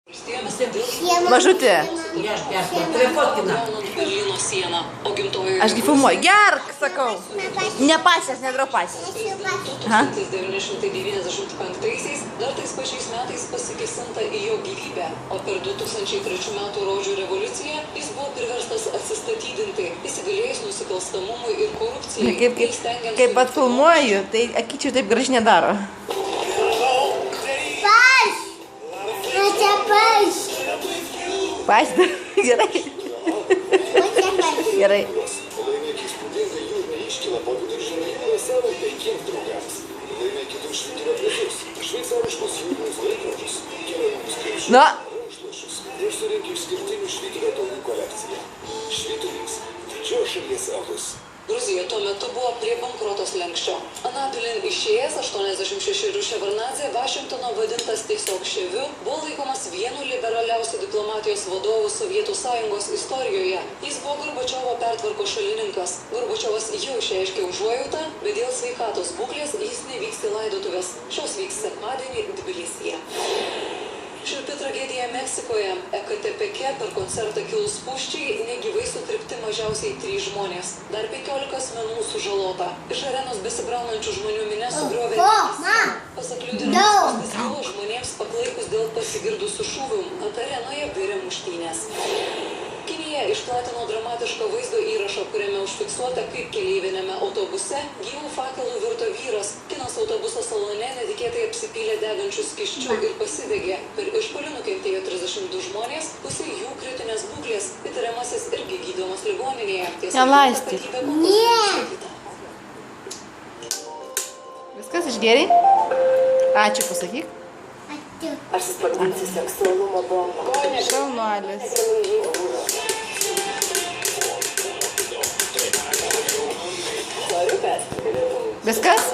Mažutė. Ašgi filmuoju. Gerk, sakau. Nepasės, nedropasės. 1995-aisiais dar tais pačiais metais pasikėsinta į jo gyvybę, o per 2003 metų Rožių revoliuciją jis buvo priverstas atsistatydinti, įsigalėjus nusikalstamumui ir korupcijai. Kaip pat filmuoju, tai akyčių taip gražiai nedaro. Pas, gerai. Gerai. Nu. Ir surinkė išskirtinių švyturio taurių kolekciją. Švyturys – didžios šalies alus. Gruzija tuo metu buvo prie bankroto slenksčio. Anatolin išėjęs 86 Ševardnadzė, Vašingtono vadintas tiesiog Ševiu, buvo laikomas vienu liberaliausių diplomatijos vadovų Sovietų Sąjungos istorijoje. Jis buvo Gorbačiovo pertvarko šalininkas. Gorbačiovas jau išreiškė užuojautą, bet dėl sveikatos būklės jis nevyks į laidotuvės. Šios vyks sekmadienį Tbilisyje. Šiurpi tragedija Meksikoje. Ekatepeke per koncertą kilus spūsčiai negyvai sutripti mažiausiai 3 žmonės. Dar 15 asmenų sužalota. Iš arenos besibraunančių žmonių minia sugriovė sieną. Pasak liudininkų, žmonėms paklaikus dėl pasigirdusių šūvių, ant arenoje virė muštynės. Kinija išplatino dramatišką vaizdo įrašą, kuriame užfiksuota, kaip keleivinėme autobuse gyvų fakelų virto vyras. Kinas autobuso salone netikėtai apsipylė degančių skysčių ir pasidegė. Per išpuolį nukentėjo 32 žmonės, pusė jų kritinės būklės, įtariamasis irgi gydomas ligoninėje. Nelaisti. Viskas išgėrei? Ačiū, pasakyk. Aš susprogdinsiu seksualumo bombą. Šaunuolis. Viskas?